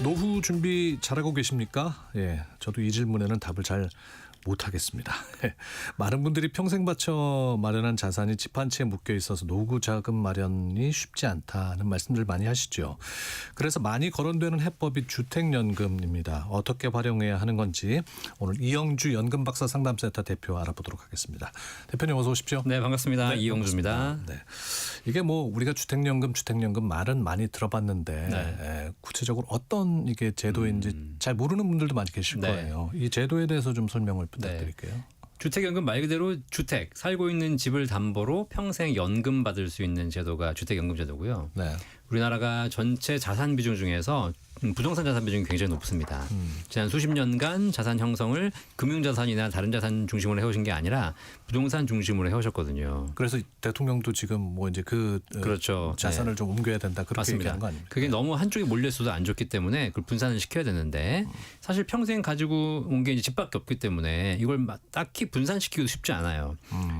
노후 준비 잘하고 계십니까? 예, 저도 이 질문에는 답을 잘 못하겠습니다. 많은 분들이 평생 바쳐 마련한 자산이 집 한 채에 묶여 있어서 노후 자금 마련이 쉽지 않다는 말씀들 많이 하시죠. 그래서 많이 거론되는 해법이 주택연금입니다. 어떻게 활용해야 하는 건지 오늘 이영주 연금박사 상담센터 대표 알아보도록 하겠습니다. 대표님 어서 오십시오. 네, 반갑습니다. 네, 이영주입니다. 반갑습니다. 네. 이게 뭐 우리가 주택연금 말은 많이 들어봤는데 네. 구체적으로 어떤 이게 제도인지 잘 모르는 분들도 많이 계실 네. 거예요. 이 제도에 대해서 좀 설명을 부탁드릴게요. 주택연금 말 그대로 주택, 살고 있는 집을 담보로 평생 연금 받을 수 있는 제도가 주택연금 제도고요. 네. 우리나라가 전체 자산 비중 중에서 부동산 자산 비중이 굉장히 높습니다. 지난 수십 년간 자산 형성을 금융자산이나 다른 자산 중심으로 해오신 게 아니라 부동산 중심으로 해오셨거든요. 그래서 대통령도 지금 뭐 이제 그렇죠. 자산을 네. 좀 옮겨야 된다 그렇게 맞습니다. 얘기하는 거 아닙니까? 그게 너무 한쪽에 몰려 있어도 안 좋기 때문에 그걸 분산을 시켜야 되는데 사실 평생 가지고 온 게 이제 집밖에 없기 때문에 이걸 딱히 분산시키기도 쉽지 않아요.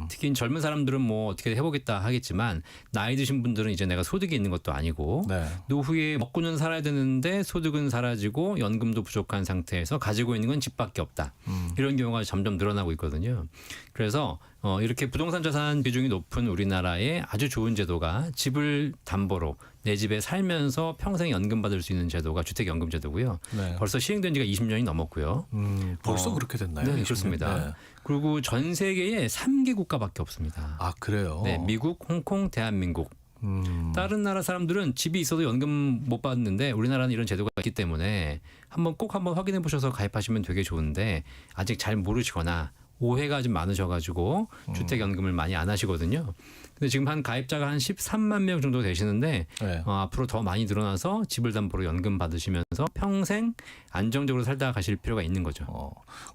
특히 젊은 사람들은 뭐 어떻게 해보겠다 하겠지만 나이 드신 분들은 이제 내가 소득이 있는 것도 아니고 네. 노후에 먹고는 살아야 되는데 소득은 사라지고 연금도 부족한 상태에서 가지고 있는 건 집밖에 없다. 이런 경우가 점점 늘어나고 있거든요. 그래서 이렇게 부동산 자산 비중이 높은 우리나라의 아주 좋은 제도가 집을 담보로 내 집에 살면서 평생 연금 받을 수 있는 제도가 주택연금 제도고요. 네. 벌써 시행된 지가 20년이 넘었고요. 벌써 그렇게 됐나요? 네, 20년? 그렇습니다. 네. 그리고 전 세계에 3개 국가밖에 없습니다. 아 그래요? 네, 미국, 홍콩, 대한민국. 다른 나라 사람들은 집이 있어도 연금 못 받는데 우리나라는 이런 제도가 있기 때문에 꼭 한번 확인해 보셔서 가입하시면 되게 좋은데 아직 잘 모르시거나 오해가 좀 많으셔가지고 주택연금을 많이 안 하시거든요. 근데 지금 한 가입자가 한 13만 명 정도 되시는데 네. 앞으로 더 많이 늘어나서 집을 담보로 연금 받으시면서 평생 안정적으로 살다 가실 필요가 있는 거죠.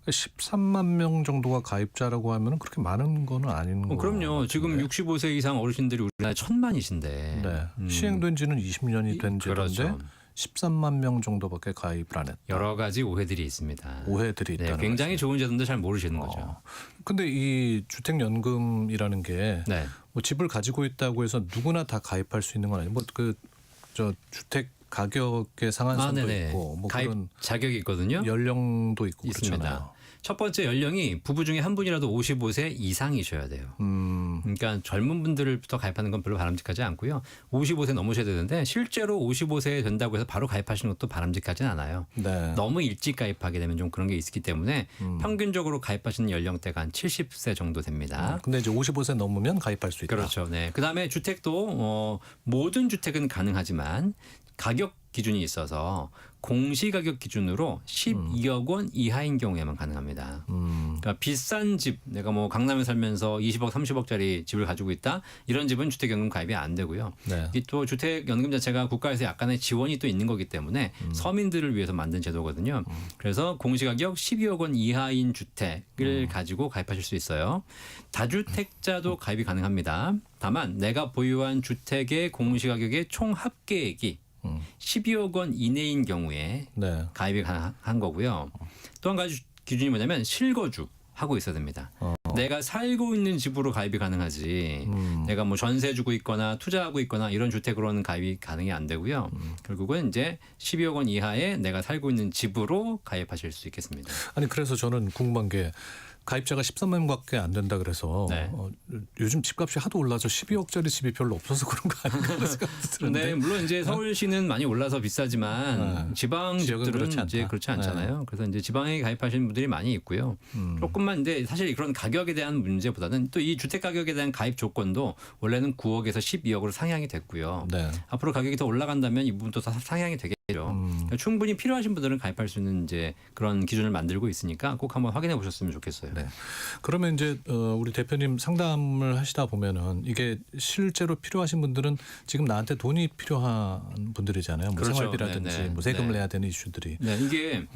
13만 명 정도가 가입자라고 하면 그렇게 많은 거는 아닌 거죠. 그럼요. 지금 65세 이상 어르신들이 우리나라에 1,000만이신데. 네. 시행된 지는 20년이 된 제도인데 그렇죠. 13만 명 정도밖에 가입을 안 했다. 여러 가지 오해들이 있습니다. 오해들이 네, 있다는 굉장히 말씀. 좋은 제도인데 잘 모르시는 거죠. 근데 이 주택연금이라는 게 네. 뭐 집을 가지고 있다고 해서 누구나 다 가입할 수 있는 건 아니고 저 주택 가격의 상한선도 네네. 있고 뭐 가입 그런 자격이 있거든요. 연령도 있고 있습니다. 그렇잖아요. 첫 번째 연령이 부부 중에 한 분이라도 55세 이상이셔야 돼요. 그러니까 젊은 분들부터 가입하는 건 별로 바람직하지 않고요. 55세 넘으셔야 되는데 실제로 55세 된다고 해서 바로 가입하시는 것도 바람직하진 않아요. 네. 너무 일찍 가입하게 되면 좀 그런 게 있기 때문에 평균적으로 가입하시는 연령대가 한 70세 정도 됩니다. 근데 이제 55세 넘으면 가입할 수 있다. 그렇죠. 네. 그다음에 주택도 모든 주택은 가능하지만 가격 기준이 있어서 공시가격 기준으로 12억 원 이하인 경우에만 가능합니다. 그러니까 비싼 집, 내가 뭐 강남에 살면서 20억, 30억짜리 집을 가지고 있다. 이런 집은 주택연금 가입이 안 되고요. 네. 이 또 주택연금 자체가 국가에서 약간의 지원이 또 있는 거기 때문에 서민들을 위해서 만든 제도거든요. 그래서 공시가격 12억 원 이하인 주택을 가지고 가입하실 수 있어요. 다주택자도 가입이 가능합니다. 다만 내가 보유한 주택의 공시가격의 총 합계액이 12억 원 이내인 경우에 네. 가입이 가능한 거고요. 또 한 가지 기준이 뭐냐면 실거주 하고 있어야 됩니다. 내가 살고 있는 집으로 가입이 가능하지. 내가 뭐 전세 주고 있거나 투자하고 있거나 이런 주택으로는 가입이 가능이 안 되고요. 결국은 이제 12억 원 이하에 내가 살고 있는 집으로 가입하실 수 있겠습니다. 아니 그래서 저는 궁금한 게 가입자가 13만 명밖에 안 된다 그래서 네. 요즘 집값이 하도 올라서 12억짜리 집이 별로 없어서 그런 거 아닌가 하는 생각도 드는데. 네, 물론 이제 서울시는 많이 올라서 비싸지만 지방 지역은 집들은 그렇지 않다. 이제 그렇지 않잖아요. 그래서 이제 지방에 가입하시는 분들이 많이 있고요. 조금만 근데 사실 그런 가격에 대한 문제보다는 또 이 주택 가격에 대한 가입 조건도 원래는 9억에서 12억으로 상향이 됐고요. 네. 앞으로 가격이 더 올라간다면 이 부분도 다 상향이 되겠죠. 그러니까 충분히 필요하신 분들은 가입할 수 있는 이제 그런 기준을 만들고 있으니까 꼭 한번 확인해 보셨으면 좋겠어요. 네. 그러면 이제 우리 대표님 상담을 하시다 보면은 이게 실제로 필요하신 분들은 지금 나한테 돈이 필요한 분들이잖아요. 뭐 그렇죠. 생활비라든지 네, 네. 뭐 세금을 네. 내야 되는 이슈들이. 네, 이게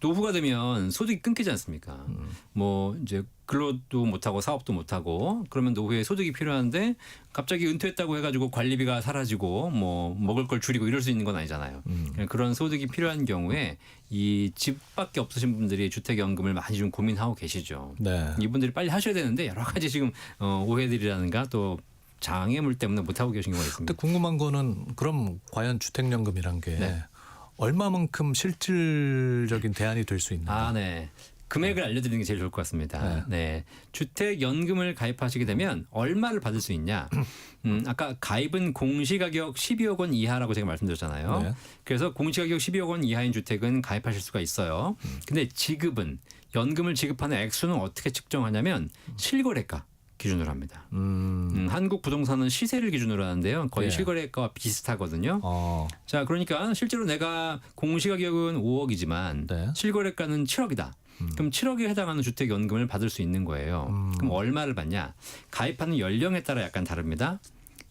노후가 되면 소득이 끊기지 않습니까? 뭐 이제 근로도 못하고 사업도 못하고 그러면 노후에 소득이 필요한데 갑자기 은퇴했다고 해가지고 관리비가 사라지고 뭐 먹을 걸 줄이고 이럴 수 있는 건 아니잖아요. 그런 소득이 필요한 경우에 이 집밖에 없으신 분들이 주택연금을 많이 좀 고민하고 계시죠. 네. 이분들이 빨리 하셔야 되는데 여러 가지 지금 오해들이라든가 또 장애물 때문에 못하고 계신 경우가 있습니다. 근데 궁금한 거는 그럼 과연 주택연금이란 게 네. 얼마만큼 실질적인 대안이 될 수 있나요? 네. 금액을 알려드리는 게 제일 좋을 것 같습니다. 네. 주택연금을 가입하시게 되면 얼마를 받을 수 있냐? 아까 가입은 공시가격 12억 원 이하라고 제가 말씀드렸잖아요. 네. 그래서 공시가격 12억 원 이하인 주택은 가입하실 수가 있어요. 근데 지급은 연금을 지급하는 액수는 어떻게 측정하냐면 실거래가 기준으로 합니다. 한국 부동산은 시세를 기준으로 하는데요. 거의 예. 실거래가와 비슷하거든요. 자, 그러니까 실제로 내가 공시가격은 5억이지만 네. 실거래가는 7억이다. 그럼 7억에 해당하는 주택연금을 받을 수 있는 거예요. 그럼 얼마를 받냐? 가입하는 연령에 따라 약간 다릅니다.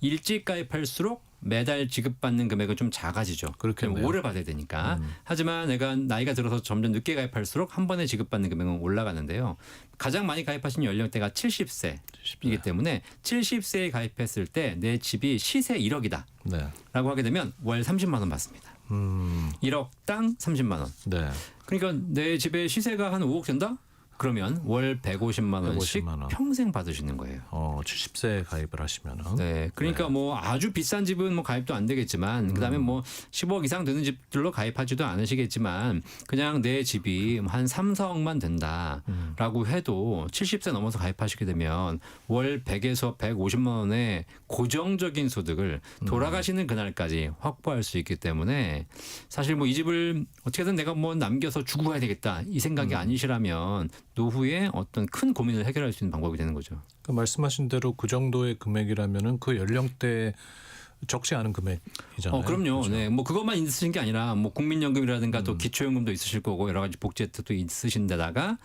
일찍 가입할수록 매달 지급받는 금액은 좀 작아지죠. 그렇겠네요. 오래 받아야 되니까. 하지만 내가 나이가 들어서 점점 늦게 가입할수록 한 번에 지급받는 금액은 올라가는데요. 가장 많이 가입하신 연령대가 70세이기 때문에 70세에 가입했을 때 내 집이 시세 1억이다 네. 라고 하게 되면 월 30만 원 받습니다. 1억당 30만 원. 네. 그러니까 내 집의 시세가 한 5억 된다? 그러면 월 150만 원씩 150만 원. 평생 받으시는 거예요. 70세에 가입을 하시면은. 네, 그러니까 뭐 아주 비싼 집은 뭐 가입도 안 되겠지만, 그다음에 뭐 15억 이상 되는 집들로 가입하지도 않으시겠지만, 그냥 내 집이 한 3, 4억만 된다라고 해도 70세 넘어서 가입하시게 되면 월 100에서 150만 원의 고정적인 소득을 돌아가시는 그날까지 확보할 수 있기 때문에 사실 뭐 이 집을 어떻게든 내가 뭐 남겨서 주고 가야 되겠다 이 생각이 아니시라면 노후에 어떤 큰 고민을 해결할 수 있는 방법이 되는 거죠. 그 말씀하신 대로 그 정도의 금액이라면은 그 연령대에 적지 않은 금액이잖아요. 그럼요. 그렇죠? 네, 뭐 그것만 있으신 게 아니라 뭐 국민연금이라든가 또 기초연금도 있으실 거고 여러 가지 복지 혜택도 있으신 데다가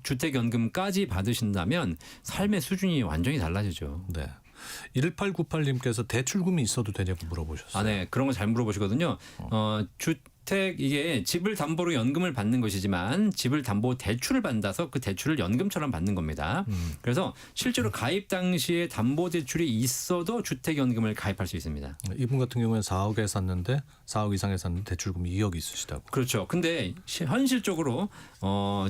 주택연금까지 받으신다면 삶의 수준이 완전히 달라지죠. 네. 1898님께서 대출금이 있어도 되냐고 물어보셨어요. 네, 그런 거 잘 물어보시거든요. 주택 이게 집을 담보로 연금을 받는 것이지만 집을 담보 대출을 받아서 그 대출을 연금처럼 받는 겁니다. 그래서 실제로 가입 당시에 담보 대출이 있어도 주택연금을 가입할 수 있습니다. 이분 같은 경우에는 4억에 샀는데 4억 이상에 샀는데 대출금이 2억 있으시다고. 그렇죠. 근데 현실적으로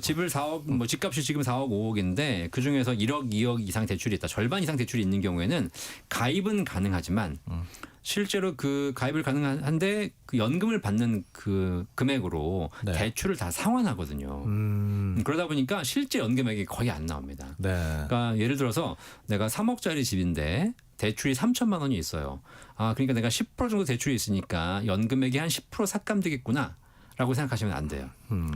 집을 4억 뭐 집값이 지금 4억 5억인데 그 중에서 1억 2억 이상 대출이 있다. 절반 이상 대출이 있는 경우에는 가입은 가능하지만 실제로 그 가입을 가능한데 그 연금을 받는 그 금액으로 네. 대출을 다 상환하거든요. 그러다 보니까 실제 연금액이 거의 안 나옵니다. 네. 그러니까 예를 들어서 내가 3억짜리 집인데 대출이 3천만 원이 있어요. 그러니까 내가 10% 정도 대출이 있으니까 연금액이 한 10% 삭감되겠구나. 라고 생각하시면 안 돼요.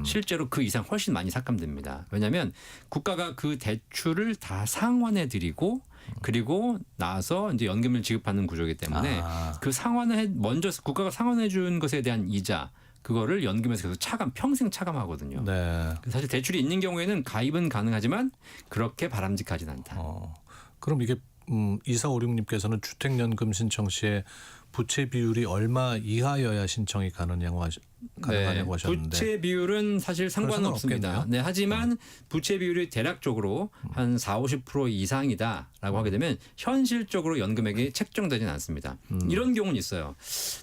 실제로 그 이상 훨씬 많이 삭감됩니다. 왜냐하면 국가가 그 대출을 다 상환해 드리고 그리고 나서 이제 연금을 지급하는 구조이기 때문에 그 상환을 먼저 국가가 상환해 준 것에 대한 이자 그거를 연금에서 계속 평생 차감하거든요. 네. 사실 대출이 있는 경우에는 가입은 가능하지만 그렇게 바람직하진 않다. 그럼 이게 2456님께서는 주택연금 신청 시에 부채 비율이 얼마 이하여야 신청이 가능하냐고 하셨는데 부채 비율은 사실 상관은 없습니다. 상관없겠네요. 네, 하지만 부채 비율이 대략적으로 한 40-50% 이상이다라고 하게 되면 현실적으로 연금액이 책정되지는 않습니다. 이런 경우는 있어요.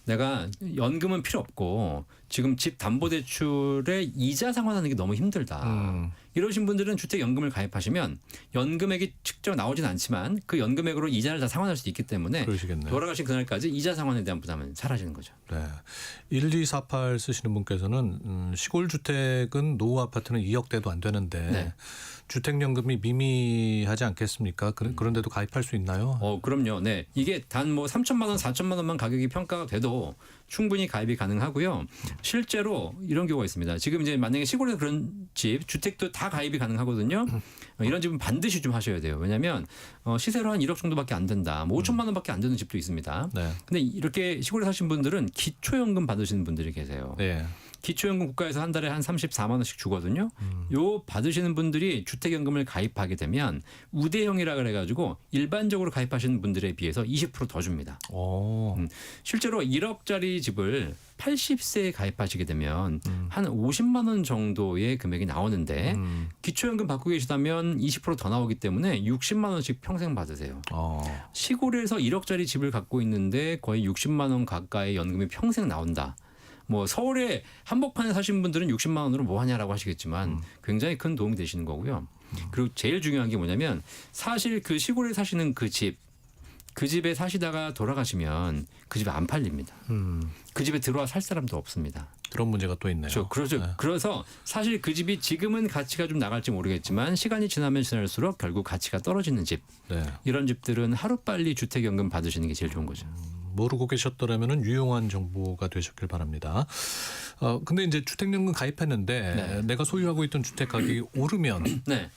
내가 연금은 필요 없고 지금 집 담보대출에 이자 상환하는 게 너무 힘들다. 이러신 분들은 주택연금을 가입하시면 연금액이 직접 나오진 않지만 그 연금액으로 이자를 다 상환할 수 있기 때문에 그러시겠네요. 돌아가신 그날까지 이자 상환에 대한 부담은 사라지는 거죠. 네. 1248 쓰시는 분께서는 시골 주택은 노후 아파트는 2억대도 안 되는데 네. 주택연금이 미미하지 않겠습니까? 그런데도 가입할 수 있나요? 그럼요. 네. 이게 단 뭐 3천만 원, 4천만 원만 가격이 평가가 돼도 충분히 가입이 가능하고요. 실제로 이런 경우가 있습니다. 지금 이제 만약에 시골에서 그런 집, 주택도 다 가입이 가능하거든요. 이런 집은 반드시 좀 하셔야 돼요. 왜냐하면 시세로 한 1억 정도밖에 안 된다. 뭐 5천만 원밖에 안 되는 집도 있습니다. 네. 근데 이렇게 시골에 사신 분들은 기초연금 받으시는 분들이 계세요. 네. 기초연금 국가에서 한 달에 한 34만 원씩 주거든요. 요 받으시는 분들이 주택연금을 가입하게 되면 우대형이라 그래가지고 일반적으로 가입하시는 분들에 비해서 20% 더 줍니다. 실제로 1억짜리 집을 80세에 가입하시게 되면 한 50만 원 정도의 금액이 나오는데 기초연금 받고 계시다면 20% 더 나오기 때문에 60만 원씩 평생 받으세요. 시골에서 1억짜리 집을 갖고 있는데 거의 60만 원 가까이 연금이 평생 나온다. 뭐 서울에 한복판에 사신 분들은 60만 원으로 뭐 하냐라고 하시겠지만 굉장히 큰 도움이 되시는 거고요. 그리고 제일 중요한 게 뭐냐면 사실 그 시골에 사시는 그 집 그 집에 사시다가 돌아가시면 그 집에 안 팔립니다. 그 집에 들어와 살 사람도 없습니다. 그런 문제가 또 있네요. 그렇죠. 네. 그래서 사실 그 집이 지금은 가치가 좀 나갈지 모르겠지만 시간이 지나면 지날수록 결국 가치가 떨어지는 집. 네. 이런 집들은 하루빨리 주택연금 받으시는 게 제일 좋은 거죠. 모르고 계셨더라면 유용한 정보가 되셨길 바랍니다. 근데 이제 주택연금 가입했는데 네. 내가 소유하고 있던 주택 가격이 오르면 네.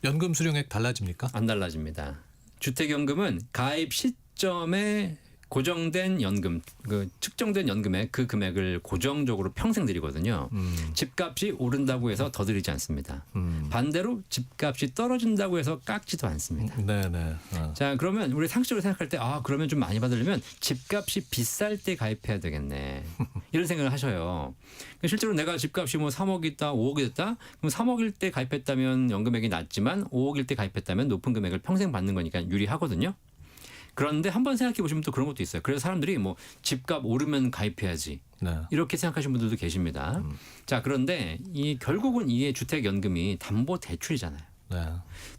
연금 수령액 달라집니까? 안 달라집니다. 주택연금은 가입 시점에 고정된 연금, 그 측정된 연금의 그 금액을 고정적으로 평생 드리거든요. 집값이 오른다고 해서 더 드리지 않습니다. 반대로 집값이 떨어진다고 해서 깎지도 않습니다. 네네. 자, 그러면 우리 상식적으로 생각할 때 그러면 좀 많이 받으려면 집값이 비쌀 때 가입해야 되겠네. 이런 생각을 하셔요. 실제로 내가 집값이 뭐 3억이 있다, 5억이 됐다. 그럼 3억일 때 가입했다면 연금액이 낮지만 5억일 때 가입했다면 높은 금액을 평생 받는 거니까 유리하거든요. 그런데 한번 생각해 보시면 또 그런 것도 있어요. 그래서 사람들이 뭐 집값 오르면 가입해야지. 네. 이렇게 생각하시는 분들도 계십니다. 자, 그런데 결국은 이게 주택연금이 담보 대출이잖아요. 네.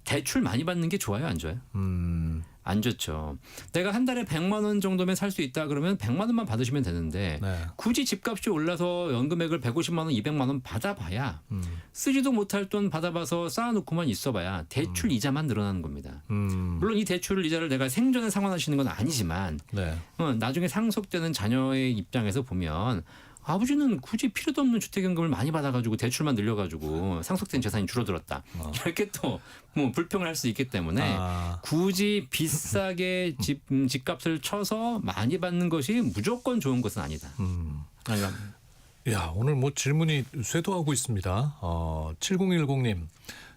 대출 많이 받는 게 좋아요, 안 좋아요? 안 좋죠. 내가 한 달에 100만 원 정도면 살 수 있다 그러면 100만 원만 받으시면 되는데 네. 굳이 집값이 올라서 연금액을 150만 원, 200만 원 받아봐야 쓰지도 못할 돈 받아봐서 쌓아놓고만 있어봐야 대출 이자만 늘어나는 겁니다. 물론 이 대출 이자를 내가 생전에 상환하시는 건 아니지만 네. 나중에 상속되는 자녀의 입장에서 보면 아버지는 굳이 필요도 없는 주택연금을 많이 받아가지고 대출만 늘려가지고 상속된 재산이 줄어들었다. 이렇게 또 뭐 불평을 할 수 있기 때문에 굳이 비싸게 집값을 쳐서 많이 받는 것이 무조건 좋은 것은 아니다. 야, 오늘 뭐 질문이 쇄도하고 있습니다. 7010님.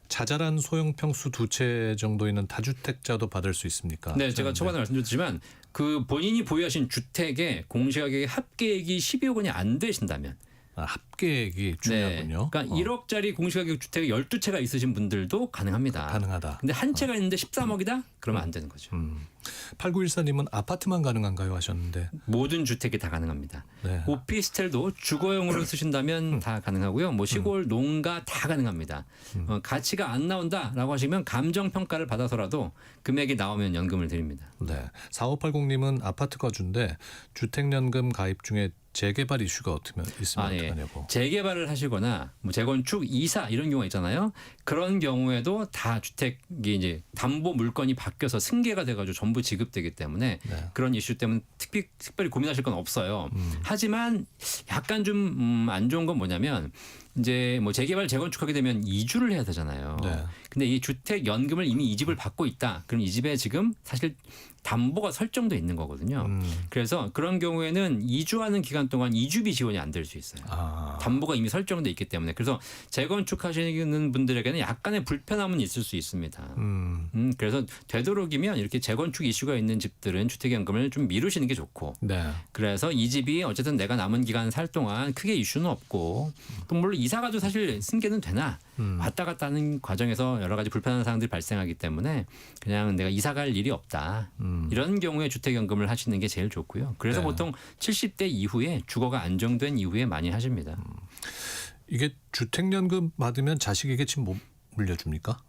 자잘한 소형 평수 2채 정도 있는 다주택자도 받을 수 있습니까? 네, 제가 초반에 말씀드렸지만 그 본인이 보유하신 주택의 공시가격의 합계액이 12억 원이 안 되신다면 합계액이 중요하군요. 그러니까 1억짜리 공시가격 주택이 12채가 있으신 분들도 가능합니다. 가능하다. 근데 한 채가 있는데 13억이다? 그러면 안 되는 거죠. 8914님은 아파트만 가능한가요 하셨는데. 모든 주택이 다 가능합니다. 네. 오피스텔도 주거용으로 쓰신다면 다 가능하고요. 뭐 시골 농가 다 가능합니다. 가치가 안 나온다라고 하시면 감정평가를 받아서라도 금액이 나오면 연금을 드립니다. 네. 4580님은 아파트 거주인데 주택연금 가입 중에 재개발 이슈가 있으면 어떡하냐고. 재개발을 하시거나 뭐 재건축, 이사 이런 경우가 있잖아요. 그런 경우에도 다 주택이 이제 담보 물건이 바뀌어서 승계가 돼가지고 전부 지급되기 때문에 네. 그런 이슈 때문에 특별히 고민하실 건 없어요. 하지만 약간 좀 안 좋은 건 뭐냐면 이제 뭐 재개발, 재건축하게 되면 이주를 해야 되잖아요. 네. 근데 이 주택 연금을 이미 이 집을 받고 있다. 그럼 이 집에 지금 사실 담보가 설정돼 있는 거거든요. 그래서 그런 경우에는 이주하는 기간 동안 이주비 지원이 안 될 수 있어요. 담보가 이미 설정돼 있기 때문에. 그래서 재건축하시는 분들에게는 약간의 불편함은 있을 수 있습니다. 그래서 되도록이면 이렇게 재건축 이슈가 있는 집들은 주택연금을 좀 미루시는 게 좋고. 네. 그래서 이 집이 어쨌든 내가 남은 기간 살 동안 크게 이슈는 없고 또 물론 이사가도 사실 승계는 되나 왔다 갔다 하는 과정에서 여러 가지 불편한 사항들이 발생하기 때문에 그냥 내가 이사 갈 일이 없다. 이런 경우에 주택연금을 하시는 게 제일 좋고요. 그래서 네. 보통 70대 이후에 주거가 안정된 이후에 많이 하십니다. 이게 주택연금 받으면 자식에게 집 못 물려줍니까?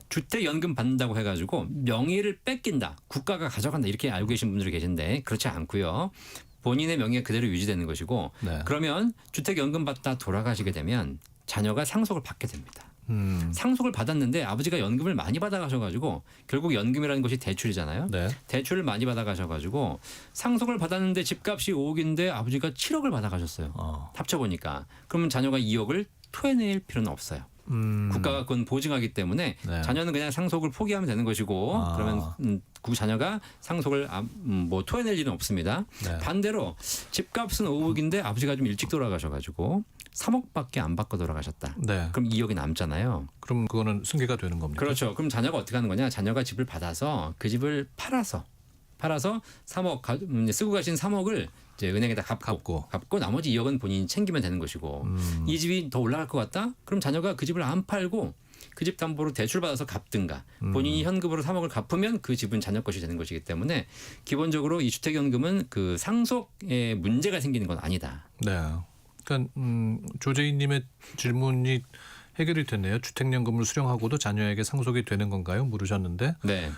주택연금 받는다고 해가지고 명의를 뺏긴다. 국가가 가져간다. 이렇게 알고 계신 분들이 계신데 그렇지 않고요. 본인의 명의가 그대로 유지되는 것이고 네. 그러면 주택연금 받다 돌아가시게 되면 자녀가 상속을 받게 됩니다. 상속을 받았는데 아버지가 연금을 많이 받아가셔가지고 결국 연금이라는 것이 대출이잖아요. 네. 대출을 많이 받아가셔가지고 상속을 받았는데 집값이 5억인데 아버지가 7억을 받아가셨어요. 합쳐보니까. 그러면 자녀가 2억을 토해낼 필요는 없어요. 국가가 그건 보증하기 때문에 네. 자녀는 그냥 상속을 포기하면 되는 것이고 그러면 그 자녀가 상속을 뭐 토해낼 일은 없습니다. 네. 반대로 집값은 5억인데 아버지가 좀 일찍 돌아가셔가지고 3억밖에 안 받고 돌아가셨다. 네. 그럼 2억이 남잖아요. 그럼 그거는 승계가 되는 겁니까? 그렇죠. 그럼 자녀가 어떻게 하는 거냐? 자녀가 집을 받아서 그 집을 팔아서 3억 쓰고 가신 3억을 이제 은행에다 갚고 나머지 2억은 본인이 챙기면 되는 것이고 이 집이 더 올라갈 것 같다? 그럼 자녀가 그 집을 안 팔고 그 집 담보로 대출 받아서 갚든가 본인이 현금으로 3억을 갚으면 그 집은 자녀 것이 되는 것이기 때문에 기본적으로 이 주택연금은 그 상속에 문제가 생기는 건 아니다. 네. 그러니까 조재희님의 질문이 해결이 됐네요. 주택연금을 수령하고도 자녀에게 상속이 되는 건가요? 물으셨는데 네.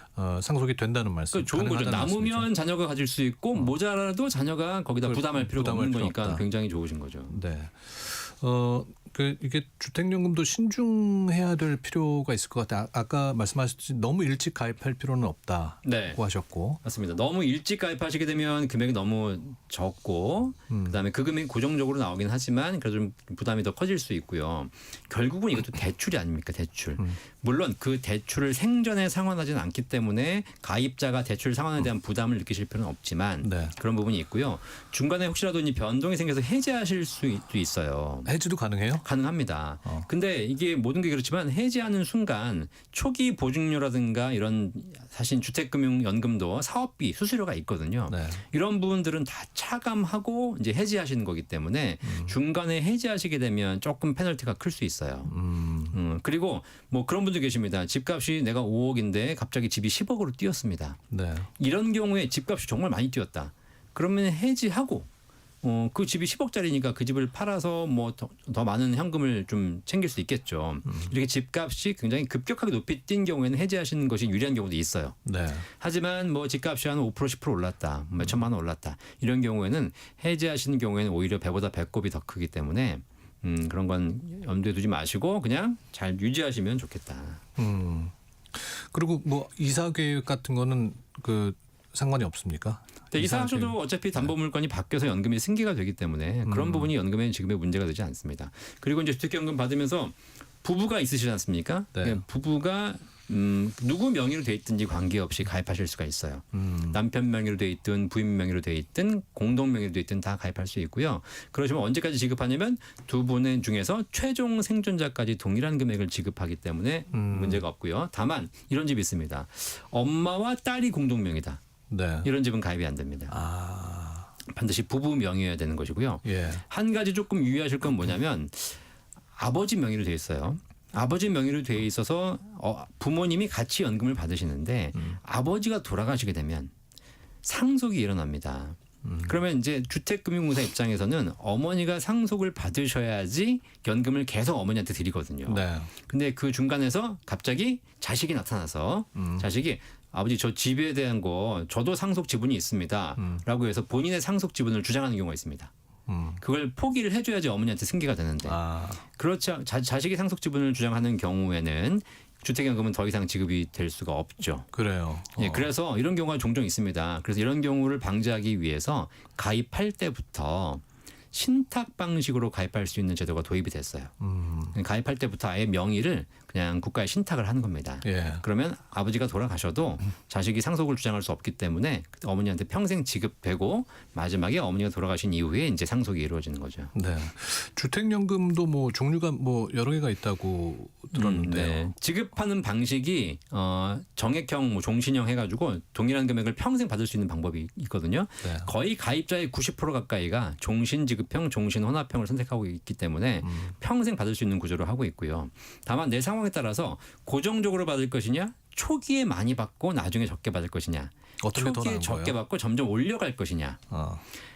상속이 된다는 말씀. 그 좋은 거죠. 가능하다는 남으면 말씀이죠. 자녀가 가질 수 있고 모자라도 자녀가 거기다 그걸 부담할 필요가 부담할 없는 필요 거니까 없다. 굉장히 좋으신 거죠. 네. 이게 주택연금도 신중해야 될 필요가 있을 것 같아요. 아까 말씀하셨듯이 너무 일찍 가입할 필요는 없다고 네. 하셨고. 맞습니다. 너무 일찍 가입하시게 되면 금액이 너무 적고 그다음에 그 금액이 고정적으로 나오긴 하지만 그래도 좀 부담이 더 커질 수 있고요. 결국은 이것도 대출이 아닙니까? 대출. 물론 그 대출을 생전에 상환하지는 않기 때문에 가입자가 대출 상환에 대한 부담을 느끼실 필요는 없지만 네. 그런 부분이 있고요. 중간에 혹시라도 이 변동이 생겨서 해지하실 수도 있어요. 해지도 가능해요? 가능합니다. 근데 이게 모든 게 그렇지만 해지하는 순간 초기 보증료라든가 이런 사실 주택금융연금도 사업비, 수수료가 있거든요. 네. 이런 부분들은 다 차감하고 이제 해지하시는 거기 때문에 중간에 해지하시게 되면 조금 페널티가 클 수 있어요. 그리고 뭐 그런 분들 계십니다. 집값이 내가 5억인데 갑자기 집이 10억으로 뛰었습니다. 네. 이런 경우에 집값이 정말 많이 뛰었다. 그러면 해지하고 그 집이 10억짜리니까 그 집을 팔아서 뭐 더 많은 현금을 좀 챙길 수 있겠죠. 이렇게 집값이 굉장히 급격하게 높이 뛴 경우에는 해지하시는 것이 유리한 경우도 있어요. 네. 하지만 뭐 집값이 한 5% 10% 올랐다. 몇 천만 원 올랐다. 이런 경우에는 해지하시는 경우에는 오히려 배보다 배꼽이 더 크기 때문에 그런 건 염두에 두지 마시고 그냥 잘 유지하시면 좋겠다. 그리고 뭐 이사 계획 같은 거는 그 상관이 없습니까? 네, 이사하셔도 어차피 담보물건이 바뀌어서 연금이 승계가 되기 때문에 그런 부분이 연금에 지금의 문제가 되지 않습니다. 그리고 이제 주택연금 받으면서 부부가 있으시지 않습니까? 네. 그러니까 부부가 누구 명의로 돼 있든지 관계없이 가입하실 수가 있어요. 남편 명의로 돼 있든 부인 명의로 돼 있든 공동 명의로 돼 있든 다 가입할 수 있고요. 그러시면 언제까지 지급하냐면 두 분의 중에서 최종 생존자까지 동일한 금액을 지급하기 때문에 문제가 없고요. 다만 이런 집이 있습니다. 엄마와 딸이 공동 명의다. 네. 이런 집은 가입이 안 됩니다. 반드시 부부 명의여야 되는 것이고요. 예. 한 가지 조금 유의하실 건 뭐냐면 아버지 명의로 돼 있어요. 아버지 명의로 돼 있어서 부모님이 같이 연금을 받으시는데 아버지가 돌아가시게 되면 상속이 일어납니다. 그러면 이제 주택금융공사 입장에서는 어머니가 상속을 받으셔야지 연금을 계속 어머니한테 드리거든요. 네. 근데 그 중간에서 갑자기 자식이 나타나서 자식이 아버지 저 집에 대한 거 저도 상속 지분이 있습니다. 라고 해서 본인의 상속 지분을 주장하는 경우가 있습니다. 그걸 포기를 해줘야지 어머니한테 승계가 되는데 그렇지 자식이 상속 지분을 주장하는 경우에는 주택연금은 더 이상 지급이 될 수가 없죠. 그래요. 예, 그래서 이런 경우가 종종 있습니다. 그래서 이런 경우를 방지하기 위해서 가입할 때부터 신탁 방식으로 가입할 수 있는 제도가 도입이 됐어요. 가입할 때부터 아예 명의를 그냥 국가에 신탁을 하는 겁니다. 예. 그러면 아버지가 돌아가셔도 자식이 상속을 주장할 수 없기 때문에 어머니한테 평생 지급되고 마지막에 어머니가 돌아가신 이후에 이제 상속이 이루어지는 거죠. 네. 주택연금도 뭐 종류가 뭐 여러 개가 있다고 들었는데요. 네. 지급하는 방식이 정액형, 뭐 종신형 해가지고 동일한 금액을 평생 받을 수 있는 방법이 있거든요. 네. 거의 가입자의 90% 가까이가 종신지급형, 종신혼합형을 선택하고 있기 때문에 평생 받을 수 있는 구조로 하고 있고요. 다만 내 상황에 따라서 고정적으로 받을 것이냐, 초기에 많이 받고 나중에 적게 받을 것이냐, 어떻게 더 초기에 나은 적게 거예요? 받고 점점 올려갈 것이냐.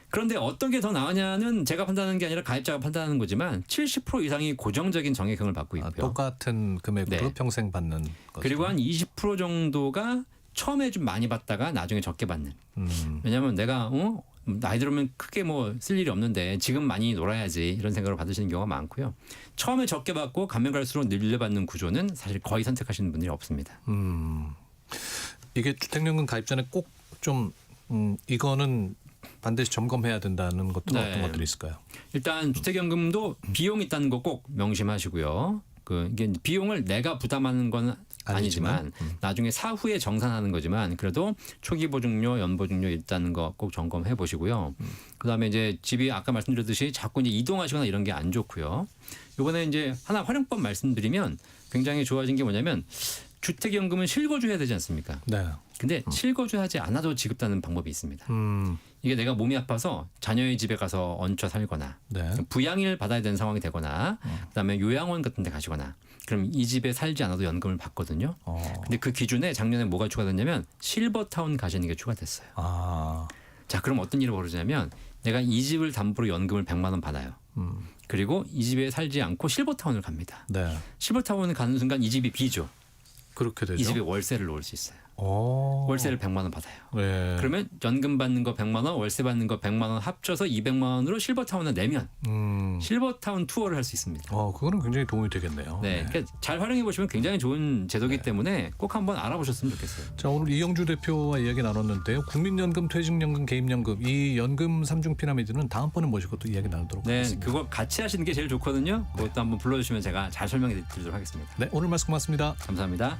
그런데 어떤 게 더 나으냐는 제가 판단하는 게 아니라 가입자가 판단하는 거지만 70% 이상이 고정적인 정액형을 받고 있고요. 똑같은 금액으로 네. 평생 받는 거죠. 그리고 한 20% 정도가 처음에 좀 많이 받다가 나중에 적게 받는. 왜냐하면 내가 나이 들으면 크게 뭐 쓸 일이 없는데 지금 많이 놀아야지 이런 생각을 받으시는 경우가 많고요. 처음에 적게 받고 가면 갈수록 늘려받는 구조는 사실 거의 선택하시는 분들이 없습니다. 이게 주택연금 가입 전에 꼭 좀 이거는 반드시 점검해야 된다는 것들은 네. 어떤 것들이 있을까요? 일단 주택연금도 비용이 있다는 거 꼭 명심하시고요. 이게 비용을 내가 부담하는 건 아니지만 나중에 사후에 정산하는 거지만 그래도 초기 보증료, 연보증료 있다는 거 꼭 점검해 보시고요. 그다음에 이제 집이 아까 말씀드렸듯이 자꾸 이제 이동하시거나 이런 게 안 좋고요. 이번에 이제 하나 활용법 말씀드리면 굉장히 좋아진 게 뭐냐면 주택연금은 실거주해야 되지 않습니까? 네. 근데 실거주하지 않아도 지급되는 방법이 있습니다. 이게 내가 몸이 아파서 자녀의 집에 가서 얹혀 살거나 네. 부양을 받아야 되는 상황이 되거나 그다음에 요양원 같은 데 가시거나 그럼 이 집에 살지 않아도 연금을 받거든요. 근데 그 기준에 작년에 뭐가 추가됐냐면 실버타운 가시는 게 추가됐어요. 자, 그럼 어떤 일이 벌어지냐면 내가 이 집을 담보로 연금을 100만 원 받아요. 그리고 이 집에 살지 않고 실버타운을 갑니다. 네. 실버타운을 가는 순간 이 집이 B죠. 그렇게 되죠. 이 집에 월세를 놓을 수 있어요. 오. 월세를 100만 원 받아요. 네. 그러면 연금 받는 거 100만 원, 월세 받는 거 100만 원 합쳐서 200만 원으로 실버타운을 내면 실버타운 투어를 할 수 있습니다. 그거는 굉장히 도움이 되겠네요. 네, 그러니까 잘 활용해 보시면 굉장히 좋은 제도이기 때문에 꼭 한번 알아보셨으면 좋겠어요. 자, 오늘 이영주 대표와 이야기 나눴는데요. 국민연금, 퇴직연금, 개인연금 이 연금 3중 피라미드는 다음번에 모시고 또 이야기 나누도록 네, 하겠습니다. 그거 같이 하시는 게 제일 좋거든요. 그것도 한번 불러주시면 제가 잘 설명해 드리도록 하겠습니다. 네, 오늘 말씀 고맙습니다. 감사합니다.